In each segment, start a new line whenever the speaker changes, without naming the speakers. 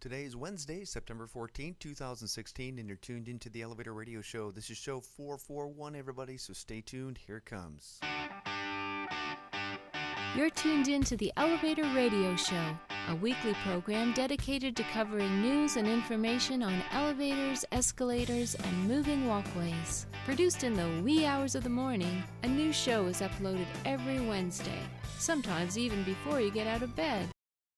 Today is Wednesday, September 14th, 2016, and you're tuned into the Elevator Radio Show. This is show 441, everybody, so stay tuned. Here it comes.
You're tuned in to the Elevator Radio Show, a weekly program dedicated to covering news and information on elevators, escalators, and moving walkways. Produced in the wee hours of the morning, a new show is uploaded every Wednesday, sometimes even before you get out of bed.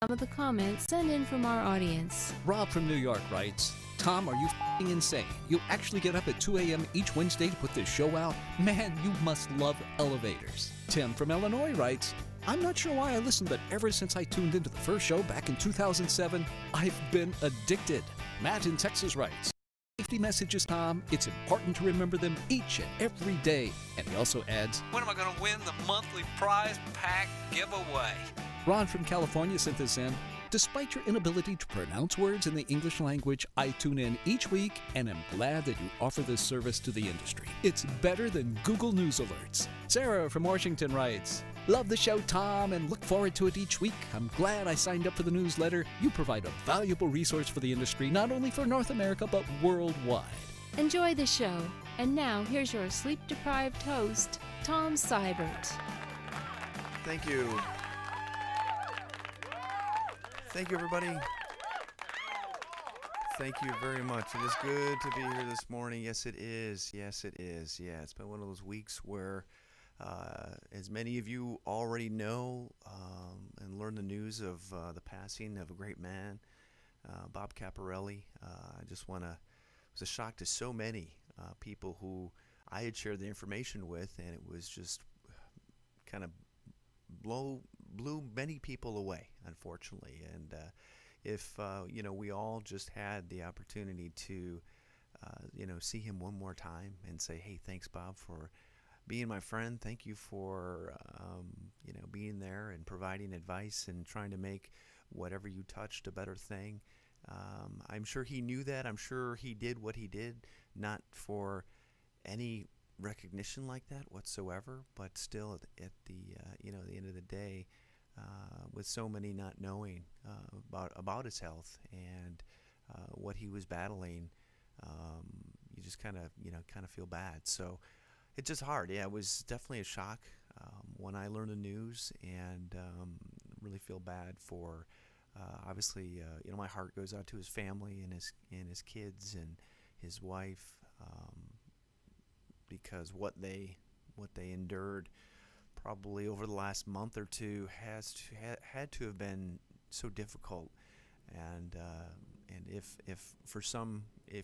Some of the comments sent in from our audience.
Rob from New York writes, Tom, are you f***ing insane? You actually get up at 2 a.m. each Wednesday to put this show out? Man, you must love elevators. Tim from Illinois writes, I'm not sure why I listened, but ever since I tuned into the first show back in 2007, I've been addicted. Matt in Texas writes, safety messages, Tom. It's important to remember them each and every day. And he also adds,
when am I going to win the monthly prize pack giveaway?
Ron from California sent this in. Despite your inability to pronounce words in the English language, I tune in each week and am glad that you offer this service to the industry. It's better than Google News alerts. Sarah from Washington writes, love the show, Tom, and look forward to it each week. I'm glad I signed up for the newsletter. You provide a valuable resource for the industry, not only for North America, but worldwide.
Enjoy the show. And now, here's your sleep-deprived host, Tom Seibert.
Thank you. Thank you, everybody. Thank you very much. It is good to be here this morning. Yes, it is. Yes, it is. Yeah, it's been one of those weeks where, as many of you already know and learned the news of the passing of a great man, Bob Caporale. I just want to, it was a shock to so many people who I had shared the information with, and it was just kind of blew many people away, unfortunately. And if we all just had the opportunity to see him one more time and say, hey, thanks, Bob, for being my friend. Thank you for being there and providing advice and trying to make whatever you touched a better thing. I'm sure he knew that. I'm sure he did what he did, not for any recognition like that whatsoever, but still at the end of the day, with so many not knowing about his health and what he was battling, you just kind of feel bad. So it's just hard. Yeah, it was definitely a shock when I learned the news, and really feel bad for. Obviously, my heart goes out to his family and his kids and his wife. Because what they endured probably over the last month or two had to have been so difficult, and if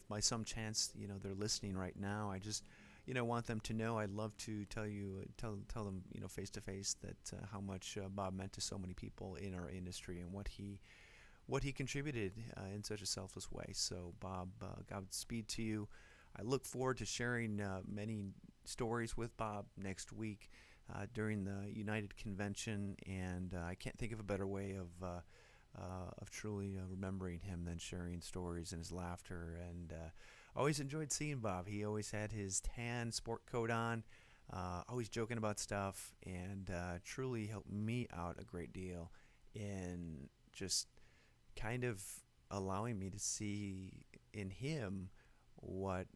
by some chance they're listening right now, I just want them to know. I'd love to tell them face to face that how much Bob meant to so many people in our industry and what he contributed in such a selfless way. So Bob, Godspeed to you. I look forward to sharing many stories with Bob next week during the United Convention, and I can't think of a better way of truly remembering him than sharing stories and his laughter. And always enjoyed seeing Bob. He always had his tan sport coat on, always joking about stuff, and truly helped me out a great deal in just kind of allowing me to see in him what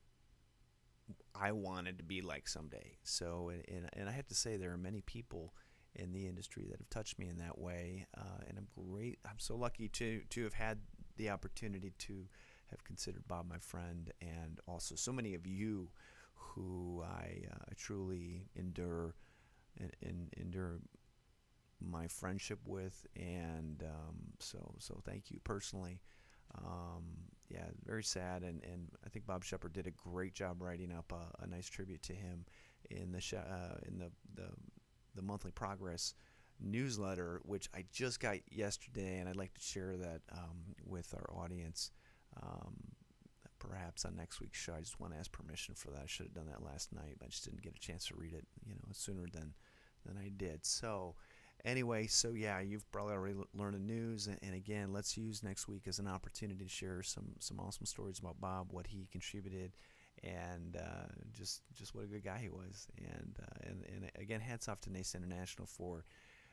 I wanted to be like someday. So, and I have to say, there are many people in the industry that have touched me in that way, and I'm so lucky to have had the opportunity to have considered Bob my friend, and also so many of you who I truly endure my friendship with, and so thank you personally. Yeah, very sad, and I think Bob Shepard did a great job writing up a nice tribute to him in the monthly progress newsletter, which I just got yesterday, and I'd like to share that with our audience. Perhaps on next week's show. I just want to ask permission for that. I should have done that last night, but I just didn't get a chance to read it, sooner than I did. So. Anyway, so yeah, you've probably already learned the news, and again, let's use next week as an opportunity to share some awesome stories about Bob, what he contributed, and just what a good guy he was. And again, hats off to NACE International for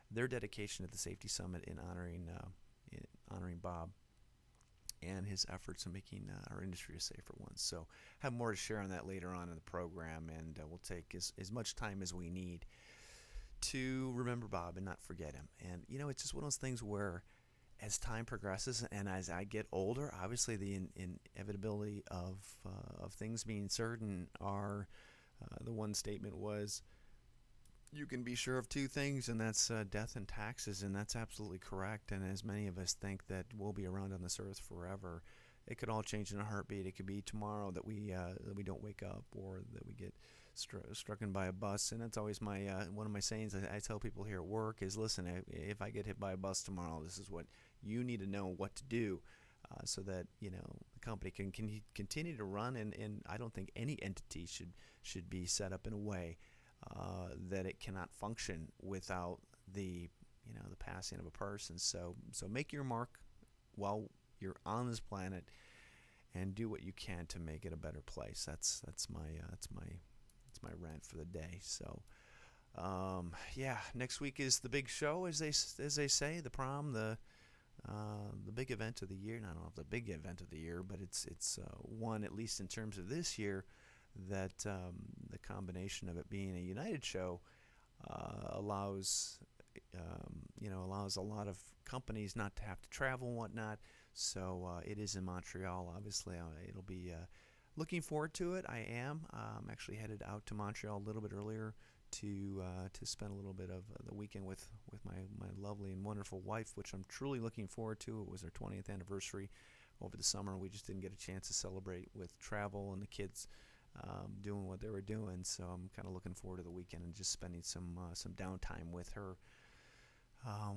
their dedication at the Safety Summit in honoring Bob. and his efforts in making our industry a safer one. So have more to share on that later on in the program, and we'll take as much time as we need to remember Bob and not forget him. And it's just one of those things where as time progresses and as I get older, obviously the inevitability of things being certain are the one statement was, you can be sure of two things, and that's death and taxes, and that's absolutely correct. And as many of us think that we'll be around on this earth forever, it could all change in a heartbeat. It could be tomorrow that we don't wake up, or that we get struck by a bus. And that's always my one of my sayings I tell people here at work is, listen, if I get hit by a bus tomorrow, this is what you need to know what to do, so that the company can continue to run. And I don't think any entity should be set up in a way that it cannot function without the the passing of a person. So make your mark while you're on this planet, and do what you can to make it a better place. That's my rant for the day. So yeah, next week is the big show, as they say, the prom, the big event of the year. And I don't know if the big event of the year, but it's one, at least in terms of this year, that the combination of it being a United show allows a lot of companies not to have to travel and whatnot. So it is in Montreal. Obviously, it'll be looking forward to it. I am. I'm actually headed out to Montreal a little bit earlier to spend a little bit of the weekend with my lovely and wonderful wife, which I'm truly looking forward to. It was our 20th anniversary over the summer. We just didn't get a chance to celebrate with travel and the kids doing what they were doing. So I'm kind of looking forward to the weekend and just spending some downtime with her,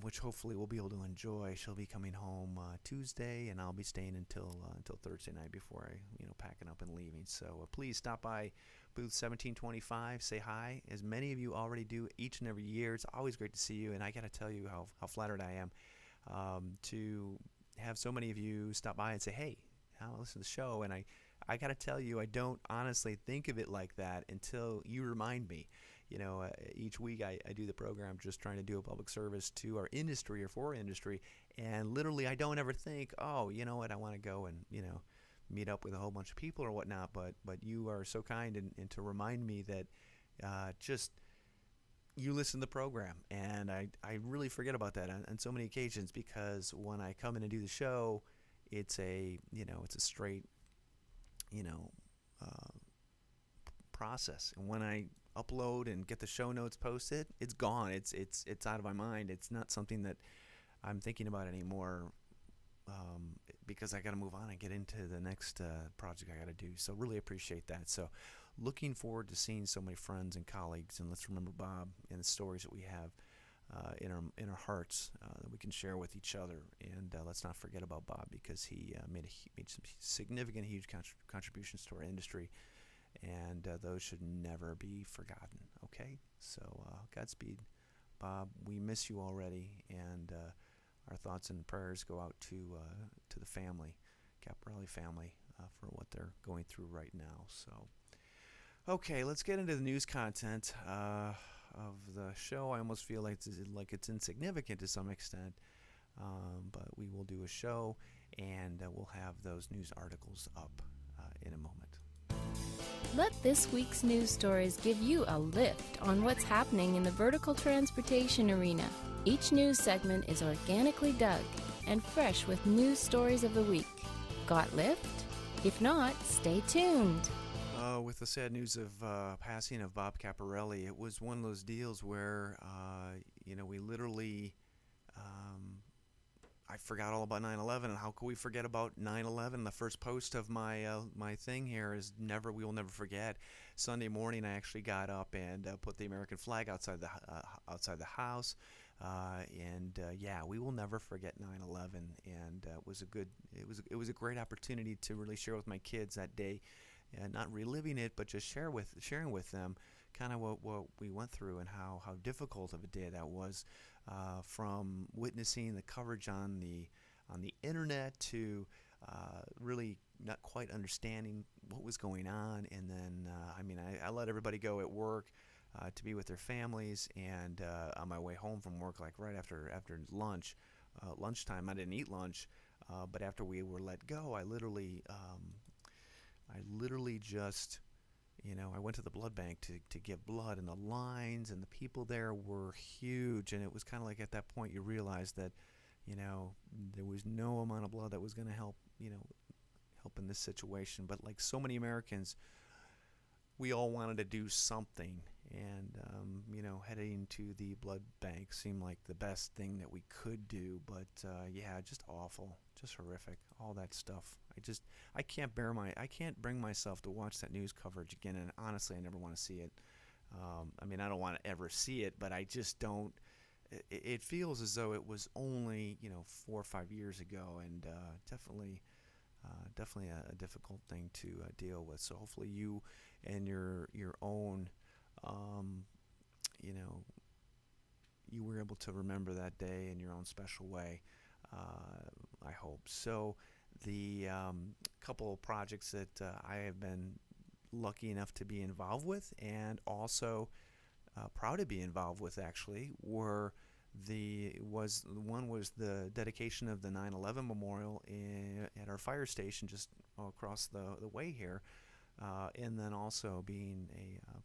which hopefully we'll be able to enjoy. She'll be coming home Tuesday, and I'll be staying until Thursday night before I packing up and leaving. So please stop by booth 1725, say hi, as many of you already do each and every year. It's always great to see you, and I got to tell you how flattered I am to have so many of you stop by and say, hey, I'll listen to the show. And I got to tell you, I don't honestly think of it like that until you remind me. Each week I do the program just trying to do a public service to our industry or for our industry, and literally I don't ever think, oh, you know what, I want to go and meet up with a whole bunch of people or whatnot. But you are so kind and to remind me that just you listen to the program, and I really forget about that on so many occasions, because when I come in and do the show, it's a straight process, and when I upload and get the show notes posted, it's gone. It's out of my mind. It's not something that I'm thinking about anymore, because I got to move on and get into the next project I got to do. So really appreciate that. So looking forward to seeing so many friends and colleagues, and let's remember Bob and the stories that we have in our hearts that we can share with each other. And let's not forget about Bob, because he made some significant, huge contributions to our industry, and those should never be forgotten. Okay, so Godspeed, Bob. We miss you already, and our thoughts and prayers go out to the family, Caporale family, for what they're going through right now. So, okay, let's get into the news content of the show. I almost feel like it's insignificant to some extent, but we will do a show, and we'll have those news articles up in a moment.
Let this week's news stories give you a lift on what's happening in the vertical transportation arena. Each news segment is organically dug and fresh with news stories of the week. Got lift? If not, stay tuned.
With the sad news of passing of Bob Caporale, it was one of those deals where we literally I forgot all about 9/11, and how could we forget about 9/11? The first post of my my thing here is we will never forget. Sunday morning, I actually got up and put the American flag outside the house, and yeah, we will never forget 9/11. And it was a great opportunity to really share with my kids that day, and not reliving it, but just sharing with them kind of what we went through and how difficult of a day that was. From witnessing the coverage on the internet to really not quite understanding what was going on, and then I let everybody go at work to be with their families, and on my way home from work, like right after lunchtime, I didn't eat lunch. But after we were let go, I literally just, I went to the blood bank to give blood, and the lines and the people there were huge. And it was kind of like at that point you realized that, there was no amount of blood that was going to help, help in this situation. But like so many Americans, we all wanted to do something. And, heading to the blood bank seemed like the best thing that we could do. But, yeah, just awful, just horrific, all that stuff. I can't bring myself to watch that news coverage again. And honestly, I never want to see it. I don't want to ever see it, but I just don't. It feels as though it was only, 4 or 5 years ago, and definitely a difficult thing to deal with. So hopefully you and your own, you know, you were able to remember that day in your own special way. I hope so. The couple of projects that I have been lucky enough to be involved with, and also proud to be involved with, actually, one was the dedication of the 9/11 memorial at our fire station just across the way here, and then also being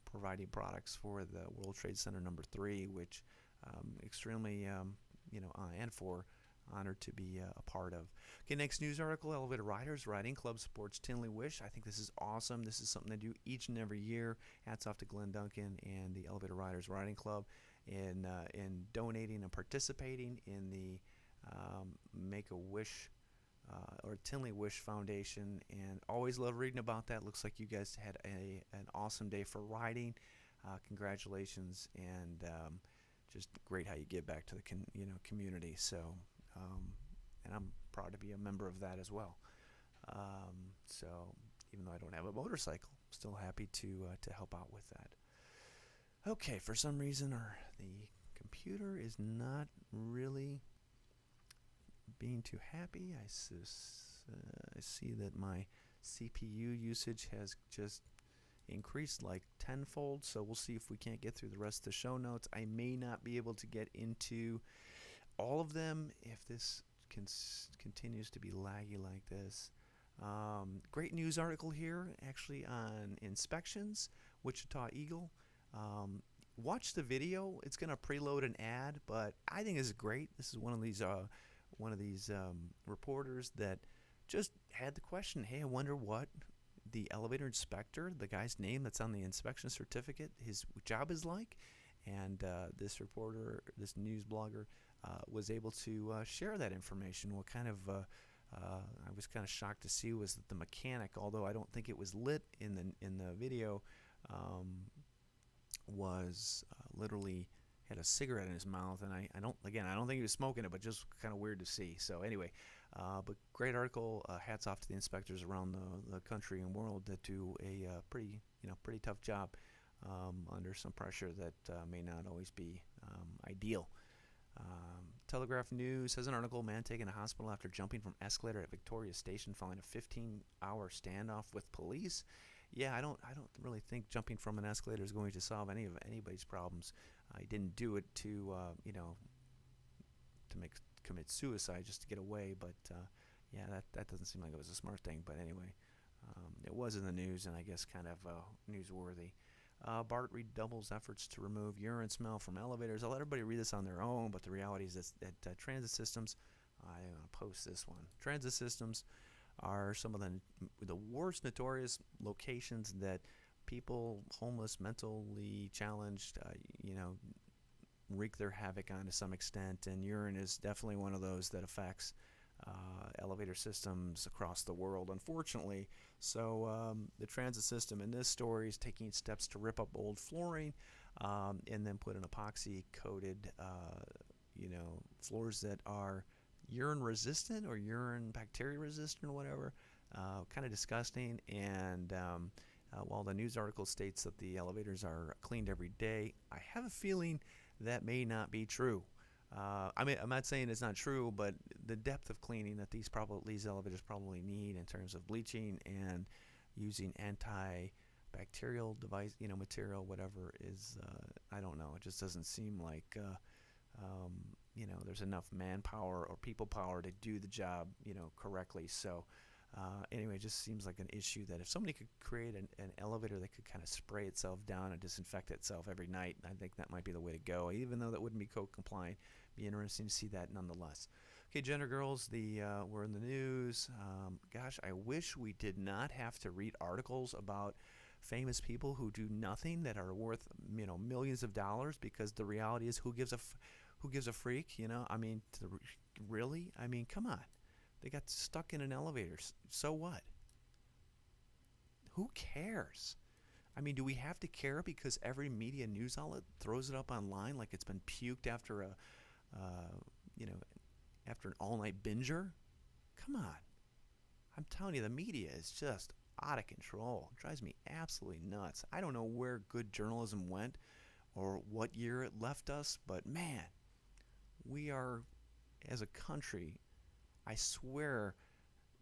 providing products for the World Trade Center number 3, which extremely and for honored to be a part of. Okay, next news article: Elevator Riders Riding Club supports Tinley Wish. I think this is awesome. This is something they do each and every year. Hats off to Glenn Duncan and the Elevator Riders Riding Club in donating and participating in the Make a Wish or Tinley Wish Foundation. And always love reading about that. Looks like you guys had an awesome day for riding. Congratulations, and just great how you give back to the community. So. And I'm proud to be a member of that as well. So even though I don't have a motorcycle, I'm still happy to help out with that. Okay, for some reason the computer is not really being too happy. I see that my CPU usage has just increased like tenfold, so we'll see if we can't get through the rest of the show notes. I may not be able to get into all of them if this continues to be laggy like this. Great news article here, actually, on inspections. Wichita Eagle. Watch the video. It's going to preload an ad, but I think this is great. This is one of these reporters that just had the question, hey, I wonder what the elevator inspector, the guy's name that's on the inspection certificate, his job is like. And this reporter, this news blogger, was able to share that information. What kind of I was kind of shocked to see was that the mechanic, although I don't think it was lit in the video, was literally had a cigarette in his mouth, and I don't think he was smoking it, but just kind of weird to see. So anyway, but great article. Hats off to the inspectors around the country and world that do a pretty tough job under some pressure that may not always be ideal. Telegraph News has an article: man taken to hospital after jumping from escalator at Victoria Station following a 15-hour standoff with police. Yeah, I don't really think jumping from an escalator is going to solve anybody's problems. He didn't do it to commit suicide just to get away, but yeah, that doesn't seem like it was a smart thing. But anyway, it was in the news, and I guess kind of newsworthy. BART redoubles efforts to remove urine smell from elevators. I'll let everybody read this on their own, but the reality is that transit systems, I'm going to post this one. Transit systems are some of the worst notorious locations that people, homeless, mentally challenged, wreak their havoc on to some extent, and urine is definitely one of those that affects elevator systems across the world, unfortunately. So the transit system in this story is taking steps to rip up old flooring and then put an epoxy-coated, floors that are urine resistant or urine bacteria resistant or whatever. Kind of disgusting. And while the news article states that the elevators are cleaned every day, I have a feeling that may not be true. I'm not saying it's not true, but the depth of cleaning that these elevators probably need in terms of bleaching and using antibacterial material, whatever, is I don't know. It just doesn't seem like there's enough manpower or people power to do the job, correctly. So anyway, it just seems like an issue that if somebody could create an elevator that could kind of spray itself down and disinfect itself every night, I think that might be the way to go, even though that wouldn't be code compliant. Be interesting to see that nonetheless. Okay, gender girls, we're in the news. Gosh, I wish we did not have to read articles about famous people who do nothing that are worth millions of dollars, because the reality is, who gives a freak? I mean, really? I mean, come on. They got stuck in an elevator. So what? Who cares? I mean, do we have to care because every media news outlet throws it up online like it's been puked after after an all-night binger? Come on. I'm telling you, the media is just out of control. It drives me absolutely nuts. I don't know where good journalism went or what year it left us, but man, we are, as a country, I swear,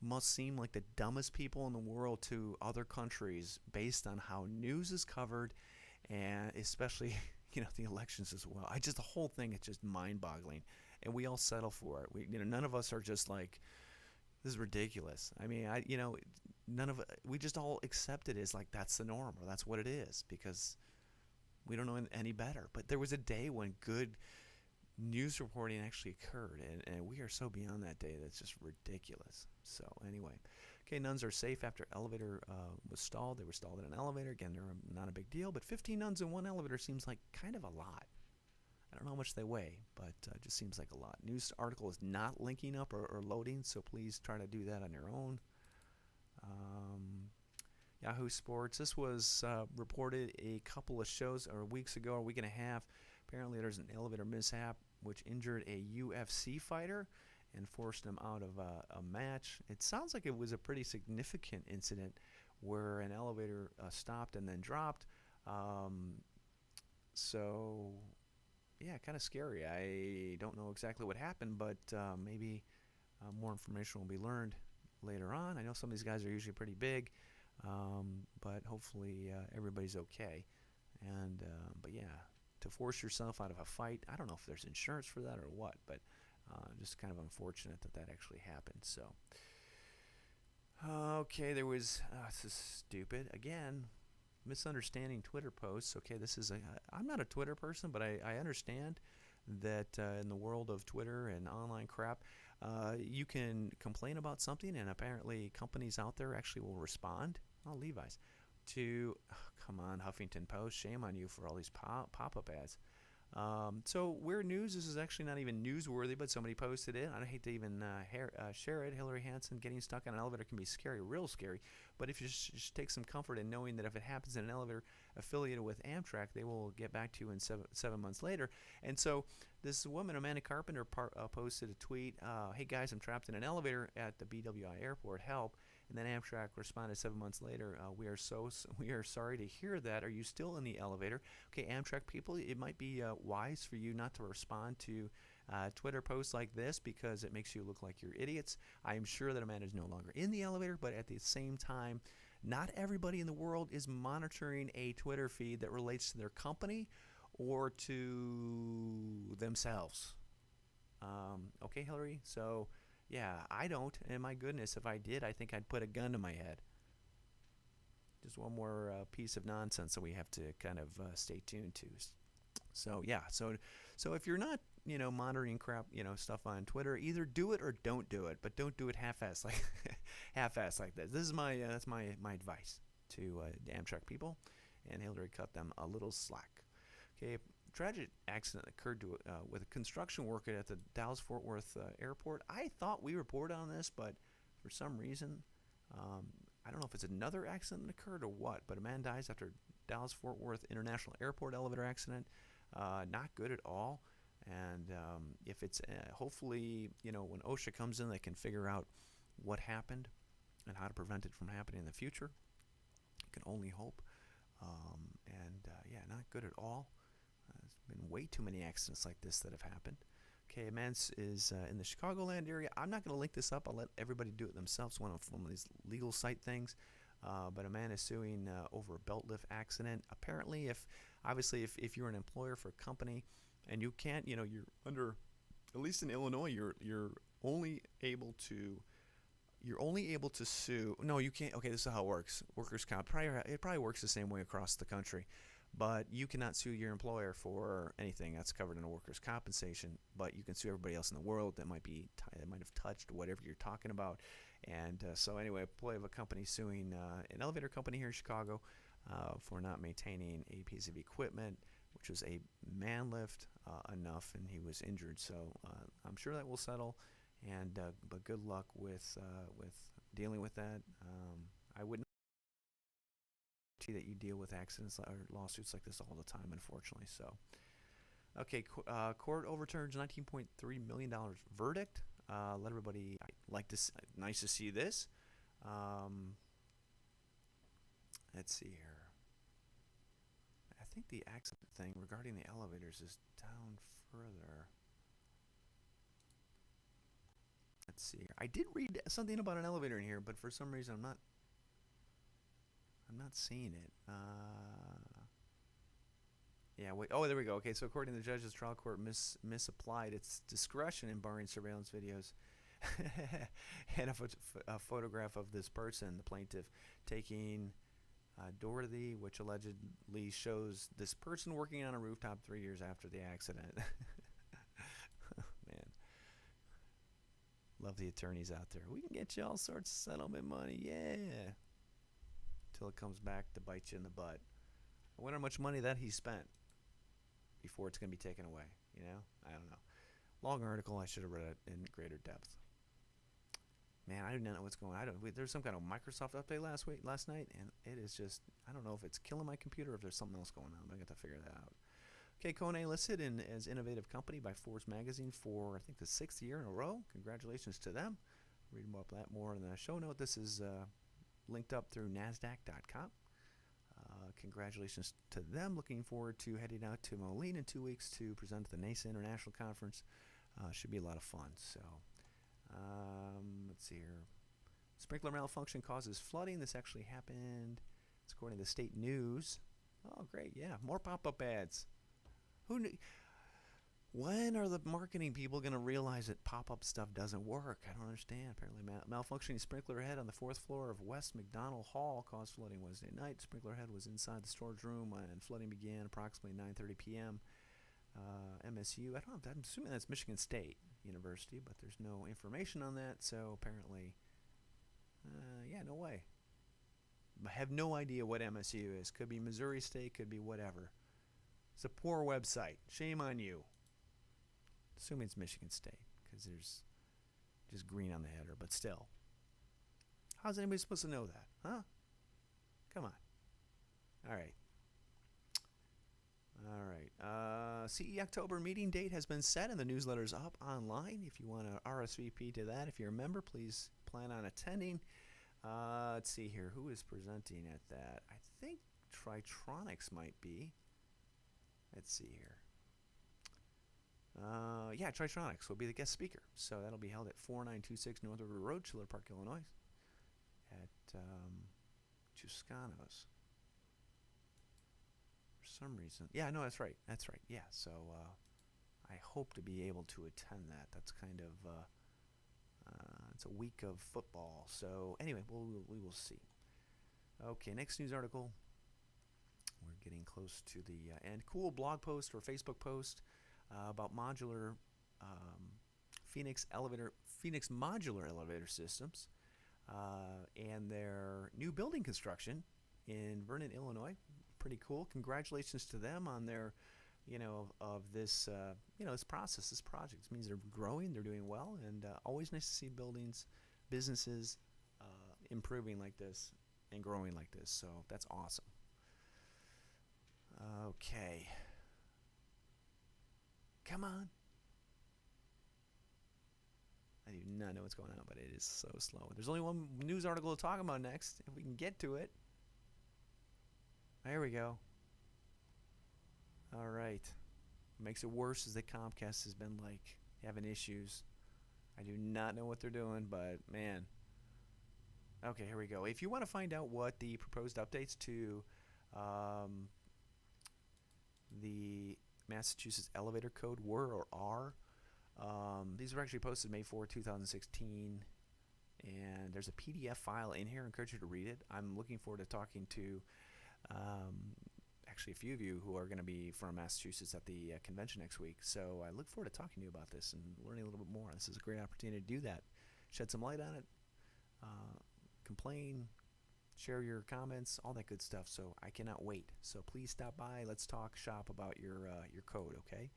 must seem like the dumbest people in the world to other countries based on how news is covered, and especially the elections as well. The whole thing is just mind-boggling, and we all settle for it. None of us are just like, this is ridiculous. I mean, we just all accept it as like that's the norm, or that's what it is, because we don't know any better. But there was a day when good news reporting actually occurred, and we are so beyond that day that's just ridiculous. So anyway, okay, nuns are safe after elevator was stalled. They were stalled in an elevator. Again, they're not a big deal, but 15 nuns in one elevator seems like kind of a lot. I don't know how much they weigh, but it just seems like a lot. News article is not linking up or loading, so please try to do that on your own. Yahoo Sports. This was reported a couple of shows or weeks ago, or a week and a half. Apparently there's an elevator mishap which injured a UFC fighter and forced him out of a match. It sounds like it was a pretty significant incident where an elevator stopped and then dropped. So, yeah, kind of scary. I don't know exactly what happened, but maybe more information will be learned later on. I know some of these guys are usually pretty big, but hopefully everybody's okay. But yeah, to force yourself out of a fight, I don't know if there's insurance for that or what, but just kind of unfortunate that actually happened. So, okay, there was, this is stupid. Again, misunderstanding Twitter posts. Okay, I'm not a Twitter person, but I understand that in the world of Twitter and online crap, you can complain about something, and apparently companies out there actually will respond. Oh, Levi's. Come on, Huffington Post, shame on you for all these pop-up ads. So Weird News, this is actually not even newsworthy, but somebody posted it. I hate to even share it. Hillary Hansen getting stuck in an elevator can be scary, real scary. But if you just take some comfort in knowing that if it happens in an elevator affiliated with Amtrak, they will get back to you in 7 months later. And so this woman, Amanda Carpenter, posted a tweet, hey guys, I'm trapped in an elevator at the BWI airport, help. And then Amtrak responded 7 months later, we are sorry to hear that. Are you still in the elevator? Okay, Amtrak people, it might be wise for you not to respond to Twitter posts like this, because it makes you look like you're idiots. I am sure that Amanda is no longer in the elevator, but at the same time, not everybody in the world is monitoring a Twitter feed that relates to their company or to themselves. Okay, Hillary? So, yeah, I don't, and my goodness, if I did, I think I'd put a gun to my head. Just one more piece of nonsense that we have to kind of stay tuned to. So yeah, so if you're not monitoring crap stuff on Twitter, either do it or don't do it, but don't do it half-assed like this. This is that's my advice to Amtrak people, and Hillary cut them a little slack. Okay. Tragic accident occurred with a construction worker at the Dallas-Fort Worth airport. I thought we reported on this, but for some reason, I don't know if it's another accident that occurred or what, but a man dies after Dallas-Fort Worth International Airport elevator accident. Not good at all. And if it's hopefully, when OSHA comes in, they can figure out what happened and how to prevent it from happening in the future. You can only hope. Yeah, not good at all. There's been way too many accidents like this that have happened. Okay, a man is in the Chicagoland area. I'm not going to link this up. I'll let everybody do it themselves. One of these legal site things. But a man is suing over a belt lift accident. Apparently, if you're an employer for a company and you can't, you're under At least in Illinois, you're only able to sue. No, you can't. Okay, this is how it works. Workers' comp. It probably works the same way across the country, but you cannot sue your employer for anything that's covered in a workers' compensation. But you can sue everybody else in the world that might have touched whatever you're talking about. And so anyway, employee of a company suing an elevator company here in Chicago for not maintaining a piece of equipment, which was a man lift enough, and he was injured. So I'm sure that will settle. And but good luck with dealing with that. I wouldn't see that you deal with accidents or lawsuits like this all the time, unfortunately. So, okay, court overturns $19.3 million verdict. Let everybody like this. Nice to see this. Let's see here. I think the accident thing regarding the elevators is down further. Let's see here. I did read something about an elevator in here, but for some reason I'm not seeing it. Yeah, wait. Oh, there we go. Okay, so according to the judge's trial court misapplied its discretion in barring surveillance videos and a photograph of this person, the plaintiff, taking Dorothy, which allegedly shows this person working on a rooftop 3 years after the accident. Man. Love the attorneys out there. We can get you all sorts of settlement money, yeah. Till it comes back to bite you in the butt. I wonder how much money that he spent before it's going to be taken away, you know? I don't know. Long article, I should have read it in greater depth. Man, I do not know what's going on. There's some kind of Microsoft update last night, and it is just, I don't know if it's killing my computer or if there's something else going on. I got to figure that out. Okay, Kone listed as Innovative Company by Forbes Magazine for, I think, the 6th year in a row. Congratulations to them. Read that more in the show note. This is linked up through NASDAQ.com. Congratulations to them. Looking forward to heading out to Moline in 2 weeks to present at the NASA International Conference. Should be a lot of fun. So, let's see here. Sprinkler malfunction causes flooding. This actually happened. It's according to the state news. Oh, great. Yeah, more pop-up ads. Who knew? When are the marketing people going to realize that pop-up stuff doesn't work? I don't understand. Apparently, malfunctioning sprinkler head on the 4th floor of West McDonald Hall caused flooding Wednesday night. Sprinkler head was inside the storage room, and flooding began approximately 9:30 p.m. MSU. I'm assuming that's Michigan State University, but there's no information on that. So apparently, yeah, no way. I have no idea what MSU is. Could be Missouri State. Could be whatever. It's a poor website. Shame on you. Assuming it's Michigan State, because there's just green on the header, but still. How's anybody supposed to know that? Huh? Come on. All right. All right. CE October meeting date has been set, and the newsletter's up online. If you want to RSVP to that, if you're a member, please plan on attending. Let's see here. Who is presenting at that? I think Tritronics might be. Let's see here. Yeah, Tritronics will be the guest speaker. So that'll be held at 4926 North River Road, Schiller Park, Illinois, at Chuscanos. For some reason. Yeah, no, that's right. That's right. Yeah, so I hope to be able to attend that. That's kind of, it's a week of football. So anyway, we will see. Okay, next news article. We're getting close to the end. Cool blog post or Facebook post about modular Phoenix modular elevator systems and their new building construction in Vernon, Illinois. Pretty cool. Congratulations to them on their, of this, this process, this project. It means they're growing, they're doing well, and always nice to see businesses improving like this and growing like this. So that's awesome. Okay. Come on. I do not know what's going on, but it is so slow. There's only one news article to talk about next, if we can get to it. There we go. All right. What makes it worse is that Comcast has been, having issues. I do not know what they're doing, but, man. Okay, here we go. If you want to find out what the proposed updates to the Massachusetts elevator code were or are, These were actually posted May 4, 2016, and there's a PDF file in here. I encourage you to read it. I'm looking forward to talking to actually a few of you who are going to be from Massachusetts at the convention next week. So I look forward to talking to you about this and learning a little bit more. This is a great opportunity to do that. Shed some light on it, complain, share your comments, all that good stuff. So I cannot wait. So please stop by. Let's talk shop about your code, okay?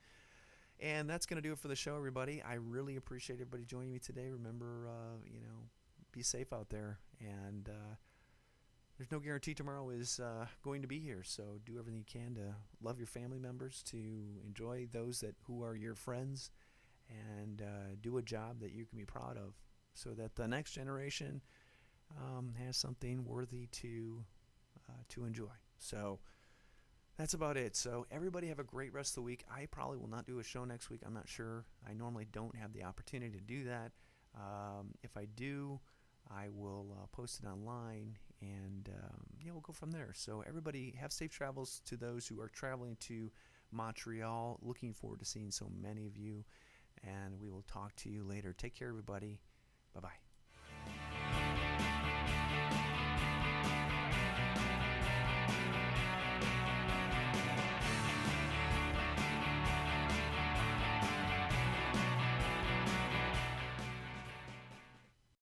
And that's going to do it for the show, everybody. I really appreciate everybody joining me today. Remember, be safe out there. And there's no guarantee tomorrow is going to be here. So do everything you can to love your family members, to enjoy those who are your friends, and do a job that you can be proud of so that the next generation has something worthy to enjoy. So that's about it. So everybody have a great rest of the week. I probably will not do a show next week. I'm not sure. I normally don't have the opportunity to do that. If I do, I will post it online, and we'll go from there. So everybody have safe travels to those who are traveling to Montreal. Looking forward to seeing so many of you, and we will talk to you later. Take care, everybody. Bye-bye.